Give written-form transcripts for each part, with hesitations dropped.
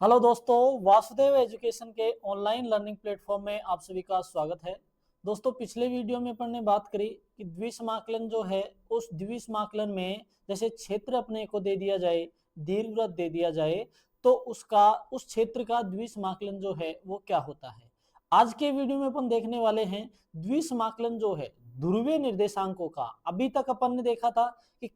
Hello दोस्तों, Vasudev education के online learning platform में आप सभी का स्वागत है। दोस्तों, पिछले वीडियो में अपन ने बात करी कि द्विसमाकलन जो है उस द्विसमाकलन में जैसे क्षेत्र अपने को दे दिया जाए, दीर्घवृत्त दे दिया जाए, तो उसका उस क्षेत्र का द्विसमाकलन जो है वो क्या होता है। आज के वीडियो में अपन देखने वाले हैं द्विसमाकलन जो है ध्रुवीय निर्देशांकों का। अभी तक अपन ने देखा था कि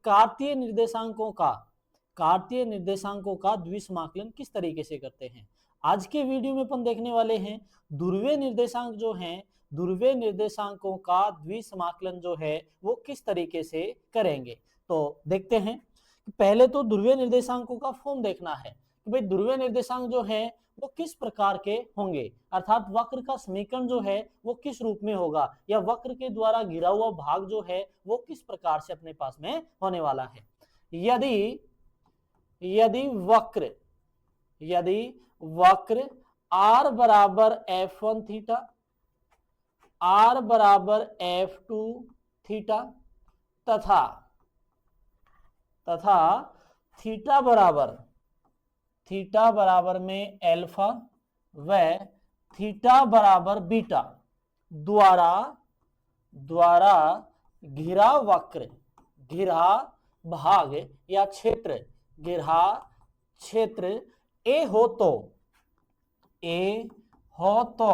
कार्तीय निर्देशांकों का द्विसमाकलन किस तरीके से करते हैं। आज के वीडियो में अपन देखने वाले हैं ध्रुवीय निर्देशांक जो हैं, ध्रुवीय निर्देशांकों का द्विसमाकलन जो है वो किस तरीके से करेंगे। तो देखते हैं कि पहले तो ध्रुवीय निर्देशांकों का फॉर्म देखना है कि भाई ध्रुवीय निर्देशांक जो है वो किस प्रकार के होंगे, अर्थात वक्र का समीकरण जो है वो किस रूप में होगा, या वक्र के द्वारा घिरा हुआ भाग जो है वो किस प्रकार से अपने पास में होने वाला है। यदि वक्र r बराबर f1 थीटा, r बराबर f2 थीटा तथा थीटा बराबर में अल्फा व थीटा बराबर बीटा द्वारा घिरा वक्र, घिरा भाग या क्षेत्र ए हो तो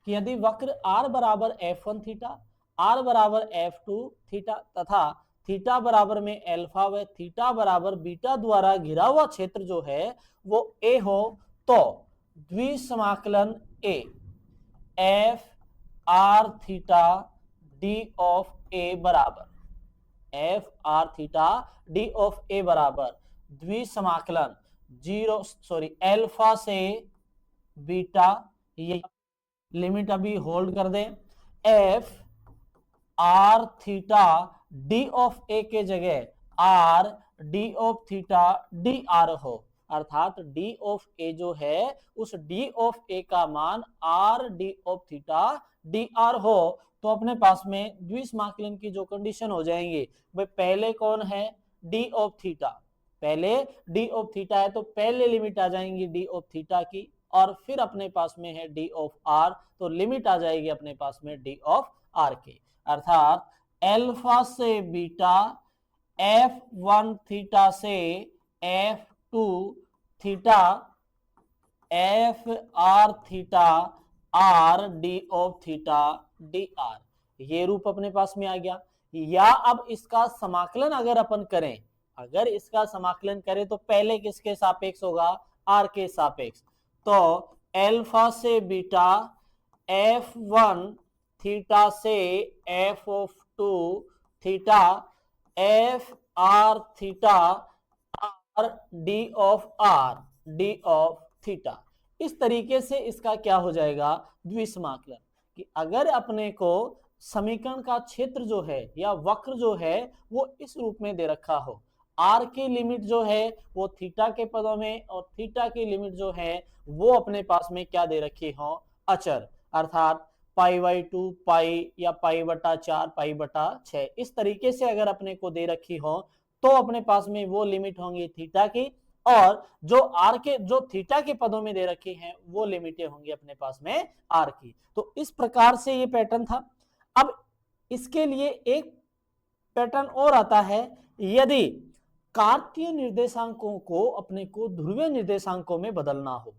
कि यदि वक्र r बराबर f1 थीटा, r बराबर f2 थीटा तथा थीटा बराबर में अल्फा व थीटा बराबर बीटा द्वारा घिरा हुआ क्षेत्र जो है वो a हो, तो द्विसमाकलन a f r theta d of a बराबर द्विसमाकलन अल्फा से बीटा, ये लिमिट अभी होल्ड कर दें, F R theta D of A के जगह R D of theta D R हो, अर्थात डी ऑफ ए जो है उस डी ऑफ ए का मान are D of theta D R हो, तो अपने पास में द्विसमाकलन की जो कंडीशन हो जाएंगे भाई पहले कौन है डी ऑफ थीटा, पहले डी ऑफ थीटा है तो पहले लिमिट आ जाएंगी डी ऑफ थीटा की, और फिर अपने पास में है डी ऑफ आर तो लिमिट आ जाएगी अपने पास में डी ऑफ आर के, अर्थात अल्फा से बीटा f1 थीटा से f2 theta f r theta r D of theta D R, ये रूप अपने पास में आ गया। या अब इसका समाकलन अगर अपन करें, अगर इसका समाकलन करें तो पहले किसके सापेक्ष होगा, r के सापेक्ष, तो अल्फा से बीटा f1 थीटा से f of 2 theta f r theta r D of theta, इस तरीके से इसका क्या हो जाएगा द्विसमाकलन, कि अगर अपने को समीकरण का क्षेत्र जो है या वक्र जो है वो इस रूप में दे रखा हो, r की लिमिट जो है वो थीटा के पदों में और थीटा की लिमिट जो है वो अपने पास में क्या दे रखी हो अचर, अर्थात पाई बाई 2 पाई या पाई बटा 4 पाई बटा 6, इस तरीके से अगर अपने को दे रखी हो तो अपने पास में वो लिमिट होंगी थीटा की, और जो आर के जो थीटा के पदों में दे रखी हैं वो लिमिटें होंगी अपने पास में आर की। तो इस प्रकार से ये पैटर्न था। अब इसके लिए एक पैटर्न और आता है, यदि कार्तीय निर्देशांकों को अपने को ध्रुवीय निर्देशांकों में बदलना हो,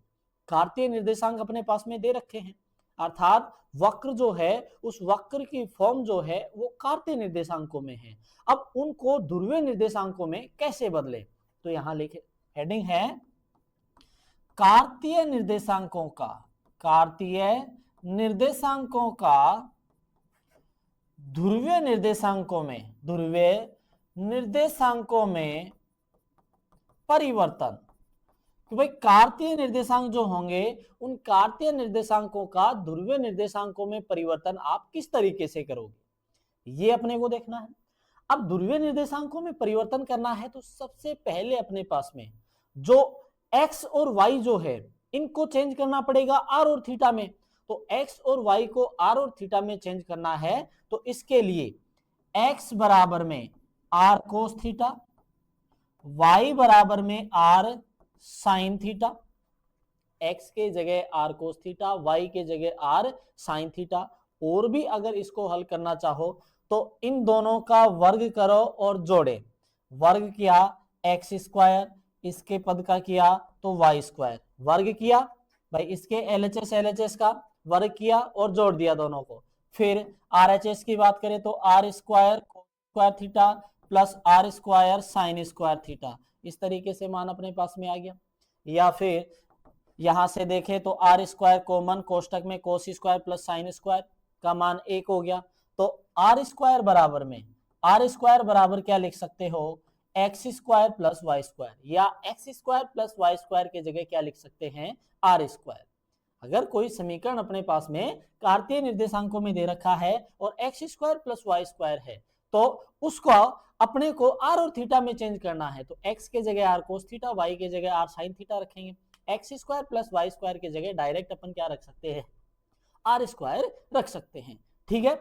कार्तीय निर्देशांक अपने पास में दे रखे हैं, अर्थात वक्र जो है उस वक्र की फॉर्म जो है वो कार्तीय निर्देशांकों में है, अब उनको ध्रुवीय निर्देशांकों में कैसे बदले, तो यहां लिखे हेडिंग है कार्तीय निर्देशांकों का ध्रुवीय निर्देशांकों में परिवर्तन। तो भाई कार्तीय निर्देशांक जो होंगे उन कार्तीय निर्देशांकों का ध्रुवीय निर्देशांकों में परिवर्तन आप किस तरीके से करोगे, ये अपने को देखना है। अब ध्रुवीय निर्देशांकों में परिवर्तन करना है तो सबसे पहले अपने पास में जो x और y जो है इनको चेंज करना पड़ेगा r और थीटा में, तो x और y को r और थीटा में चेंज करना है, तो इसके लिए x बराबर में r कोस थीटा, y बराबर में r साइन थीटा, एक्स के जगह आर कोस थीटा, वाई के जगह आर साइन थीटा। और भी अगर इसको हल करना चाहो तो इन दोनों का वर्ग करो और जोड़े, वर्ग किया एक्स स्क्वायर, इसके पद का किया तो वाई स्क्वायर, वर्ग किया भाई इसके एलएचएस का वर्ग किया और जोड़ दिया दोनों को। फिर आरएचएस की बात करें तो R square square theta plus R square sine square theta, इस तरीके से मान अपने पास में आ गया। या फिर यहां से देखें तो आर स्क्वायर कॉमन, कोष्टक में cos square plus sine square का मान 1 हो गया। तो आर स्क्वायर बराबर में, आर स्क्वायर बराबर क्या लिख सकते हो, X square plus Y square, या X square plus Y square के जगह क्या लिख सकते हैं, आर स्क्वायर। अगर कोई समीकरण अपने पास में कार्तीय निर्देशांकों में दे रखा है और X square plus Y square है तो उसको अपने को आर और थीटा में चेंज करना है। तो एक्स के जगह आर कोस थीटा, वाई के जगह आर साइन थीटा रखेंगे। X square plus Y square के जगह डायरेक्ट अपन क्या रख सकते हैं, आर स्क्वायर रख सकते हैं। ठीक है,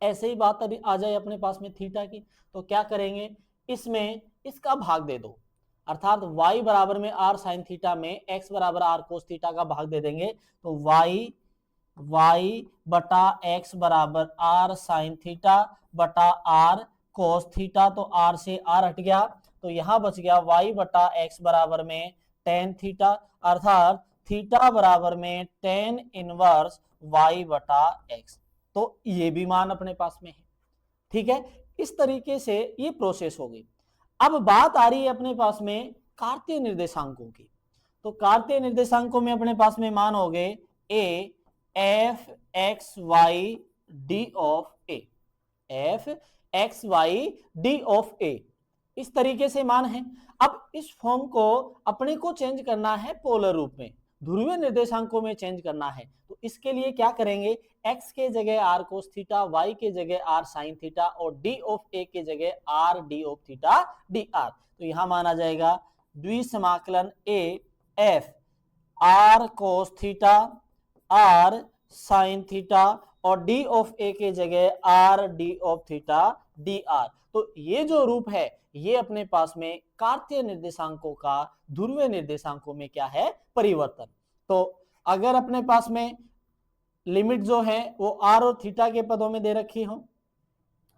ऐसे ही बात आ जाए अपने पास में थीटा की, तो क्या करेंगे, इसमें इसका भाग दे दो, अर्थात y बराबर में आर साइन थीटा में x बराबर आर कोस थीटा का भाग दे देंगे। तो y बटा x बराबर आर साइन थीटा बटा आर कोस थीटा, तो r से r हट गया तो यहां बच गया y बटा x बराबर में टेन थीटा, अर्थात थीटा बराबर में टेन इनवर्स y बटा x। तो ये भी मान अपने पास में है। ठीक है, इस तरीके से ये प्रोसेस हो गई। अब बात आ रही है अपने पास में कार्तीय निर्देशांकों की। तो कार्तीय निर्देशांकों में अपने पास में मान हो गए A F X Y D of A, F X Y D of A, इस तरीके से मान है। अब इस फॉर्म को अपने को चेंज करना है पोलर रूप में, ध्रुवीय निर्देशांकों में चेंज करना है। तो इसके लिए क्या करेंगे, x के जगह आर कोस थीटा, y के जगह आर साइन थीटा और d ऑफ a के जगह R D of theta D R. तो यहां माना जाएगा द्विसमाकलन a f R cos theta R sine theta और d ऑफ a के जगह R D of theta D R. तो ये जो रूप है ये अपने पास में कार्तीय निर्देशांकों का ध्रुवीय निर्देशांकों में क्या है, परिवर्तन। तो अगर अपने पास में लिमिट जो है वो आर और थीटा के पदों में दे रखी हो,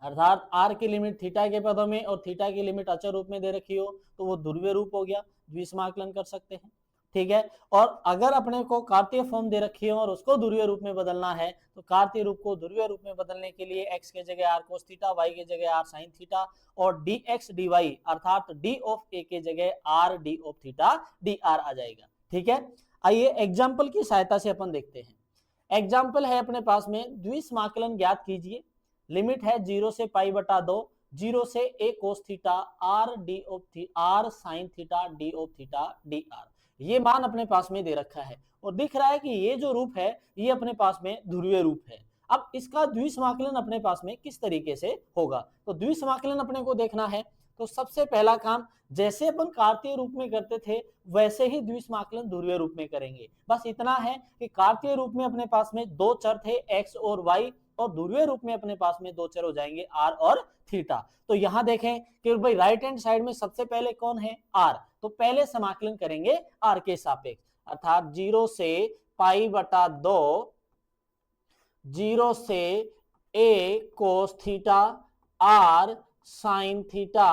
अर्थात आर की लिमिट थीटा के पदों में और थीटा की लिमिट अचर रूप में दे रखी हो, तो वो ध्रुवीय रूप हो गया, द्विसमाकलन कर सकते हैं। ठीक है, और अगर अपने को कार्तीय फॉर्म दे रखी हो और उसको ध्रुवीय रूप में बदलना है तो कार्तीय रूप को ध्रुवीय रूप में बदलने के लिए x के जगह आर कोस थीटा, y के जगह आर साइन थीटा और dx dy अर्थात d ऑफ a के जगह R D of theta D R आ जाएगा। ठीक है, आइए एग्जाम्पल की सहायता से अपन देखते हैं। एग्जाम्पल है अपने पास में, द्विसमाकलन ज्ञात कीजिए, लिमिट है 0 से पाई बटा 2, 0 से a cos theta R D of R sine theta D of theta D R. ये मान अपने पास में दे रखा है और दिख रहा है कि ये जो रूप है ये अपने पास में ध्रुवीय रूप है। अब इसका द्विसमाकलन अपने पास में किस तरीके से होगा, तो द्विसमाकलन अपने को देखना है। तो सबसे पहला काम, जैसे अपन कार्तीय रूप में करते थे वैसे ही द्विसमाकलन ध्रुवीय रूप में करेंगे। बस इतना है कि कार्तीय रूप में अपने पास में दो चर थे x और y, और ध्रुवीय रूप में अपने पास में दो चर हो जाएंगे r और थीटा। तो यहां देखें कि भाई राइट हैंड साइड में सबसे पहले कौन है, r, तो पहले समाकलन करेंगे r के सापेक्ष, अर्थात 0 से पाई बटा 2, 0 से a cos theta r sign theta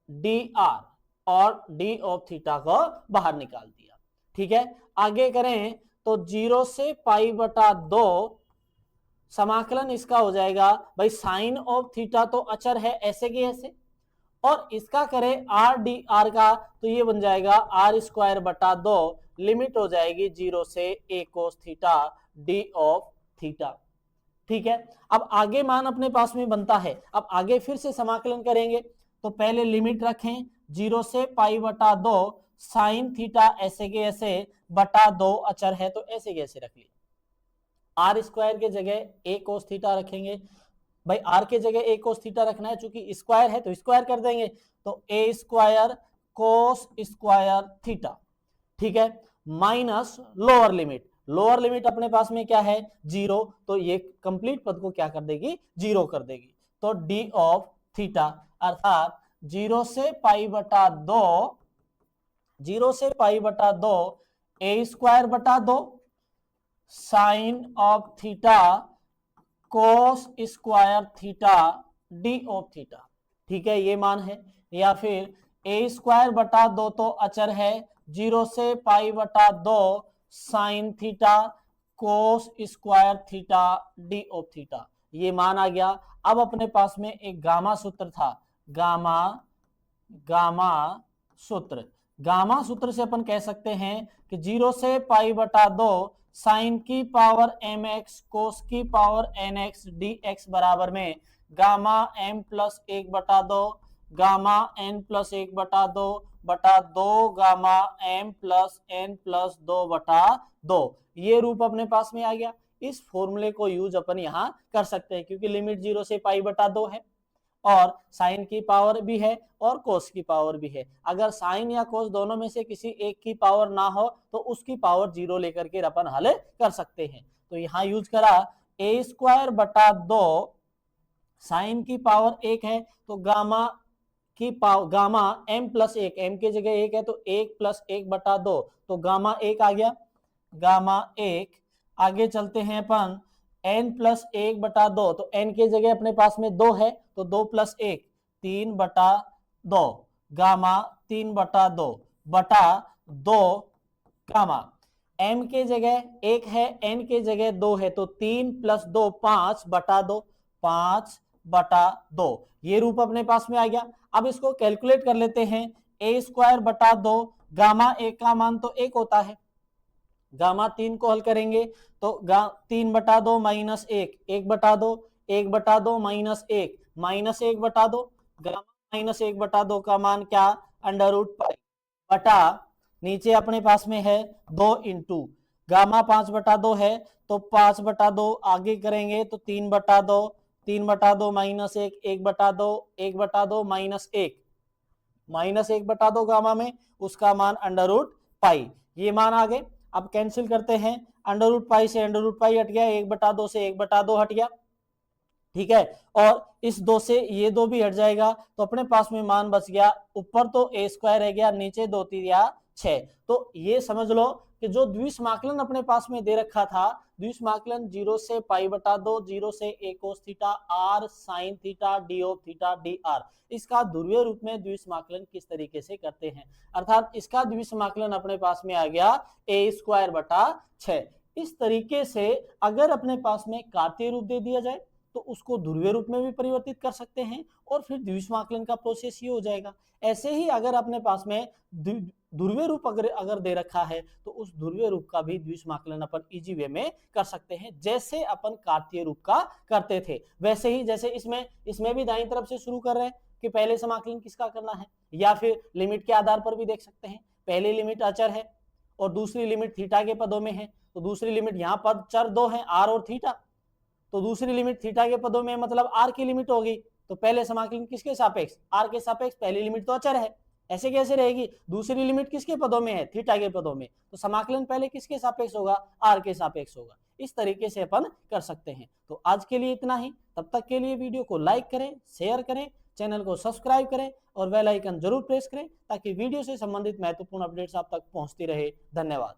D are, और d ऑफ थीटा को बाहर निकाल दिया। ठीक है, आगे करें तो 0 से पाई बटा 2 समाकलन इसका हो जाएगा भाई साइन ऑफ थीटा तो अचर है ऐसे के ऐसे, और इसका करें आर डी आर का तो ये बन जाएगा आर स्क्वायर बटा 2, लिमिट हो जाएगी 0 से a cos theta D of theta. ठीक है, अब आगे मान अपने पास में बनता है। अब आगे फिर से समाकलन करेंगे तो पहले लिमिट रखें 0 से पाई बटा 2 साइन थीटा ऐसे के ऐसे बटा 2 अचर है तो ऐसे के ऐसे रख लिया। आर स्क्वायर के जगह a कोस थीटा रखेंगे, भाई आर के जगह a कोस थीटा रखना है, चूंकि स्क्वायर है तो स्क्वायर कर देंगे, तो a square cos square theta. ठीक है, minus lower limit, lower limit अपने पास में क्या है 0, तो ये कंप्लीट पद को क्या कर देगी, 0 कर देगी। तो d ऑफ थीटा अर्थात 0 से पाई बटा 2, 0 से पाई बटा 2 ए स्क्वायर बटा 2 sine of theta cos square theta D of theta, ठीक है, ये मान है। या फिर ए स्क्वायर बटा 2 तो अचर है, 0 से पाई बटा 2 sine theta cos square theta D of theta, ये मान आ गया। अब अपने पास में एक गामा सूत्र था, गामा सूत्र से अपन कह सकते हैं कि 0 से पाई बटा 2 साइन की पावर एम एक्स कोस की power N X D X बराबर में गामा एम प्लस 1 बटा 2 गामा एन प्लस 1 बटा 2 बटा 2 gamma M plus N plus 2 बटा 2, ये रूप अपने पास में आ गया। इस फॉर्मूले को यूज अपन यहां कर सकते हैं क्योंकि लिमिट 0 से पाई बटा 2 है और साइन की पावर भी है और कोस की पावर भी है। अगर साइन या कोस दोनों में से किसी एक की पावर ना हो तो उसकी पावर 0 लेकर के अपन हल कर सकते हैं। तो यहां यूज करा ए स्क्वायर बटा 2 साइन की पावर 1 है तो गामा की power gamma M plus 1, M की जगह 1 है तो 1 प्लस 1 बटा 2 तो गामा 1 आ गया, गामा 1। आगे चलते हैं अपन n प्लस 1 बटा 2 तो n की जगह अपने पास में 2 है तो 2 प्लस 1 3 बटा 2 गामा 3 बटा 2 बटा 2 गामा m के जगह 1 है n के जगह 2 है तो 3 प्लस 2 5 बटा 2 5 बटा 2, ये रूप अपने पास में आ गया। अब इसको कैलकुलेट कर लेते हैं, ए स्क्वायर बटा 2 गामा 1 का मान तो 1 होता है, गामा 3 को हल करेंगे तो 3 बटा 2 माइनस 1 1 बटा 2 1 बटा 2 माइनस 1 माइनस 1 बटा 2 गामा माइनस 1 बटा 2 का मान क्या अंडर रूट पाई बटा नीचे अपने पास में है 2 इंटू गामा 5 बटा 2 है तो 5 बटा 2 आगे करेंगे तो 3 बटा 2 3 बटा 2 माइनस 1 1 बटा 2 1 बटा 2 माइनस 1 बटा 2 गामा में उसका मान अंडर रूट पाई, ये मान आ गए। अब कैंसिल करते हैं, अंडर रूट पाई से अंडर रूट पाई हट गया, 1 बटा 2 से 1 बटा 2 हट गया, ठीक है, और इस 2 से ये 2 भी हट जाएगा तो अपने पास में मान बच गया, ऊपर तो ए स्क्वायर रह गया नीचे 2 3 6। तो ये समझ लो कि जो द्विसमाकलन अपने पास में दे रखा था, द्विसमाकलन 0 से पाई बटा 2 0 से a cos theta r sign theta D of theta D are, इसका ध्रुवीय रूप में द्विसमाकलन किस तरीके से करते हैं, अर्थात इसका द्विसमाकलन अपने पास में आ गया a स्क्वायर बटा 6। इस तरीके से अगर अपने पास में कार्तीय रूप दे दिया जाए तो उसको ध्रुवीय रूप में भी परिवर्तित कर सकते हैं और फिर द्विसमाकलन का प्रोसेस ये हो जाएगा। ऐसे ही अगर अपने पास में ध्रुवीय रूप अगर दे रखा है तो उस ध्रुवीय रूप का भी द्विसमाकलन अपन इजी वे में कर सकते हैं, जैसे अपन कार्तीय रूप का करते थे वैसे ही। जैसे इसमें भी दाईं तरफ से शुरू कर रहे हैं कि पहले समाकलन किसका करना है, या फिर लिमिट के आधार पर भी देख सकते हैं। पहली लिमिट अचर है और दूसरी लिमिट थीटा के पदों में है तो दूसरी लिमिट यहाँ पद चर 2 है आर और थीटा, तो दूसरी लिमिट थीटा के पदों में मतलब आर की लिमिट होगी तो पहले समाकलन किसके सापेक्ष आर के सापेक्ष, पहली लिमिट तो अचर है, ऐसे कैसे रहेगी, दूसरी लिमिट किसके पदों में है थीटा के पदों में, तो समाकलन पहले किसके सापेक्ष होगा आर के सापेक्ष होगा। इस तरीके से अपन कर सकते हैं। तो आज के लिए इतना ही, तब तक के लिए वीडियो को लाइक करें, शेयर करें, चैनल को सब्सक्राइब करें और बेल आइकन जरूर प्रेस करें ताकि वीडियो से संबंधित महत्वपूर्ण अपडेट्स आप तक पहुंचती रहे। धन्यवाद।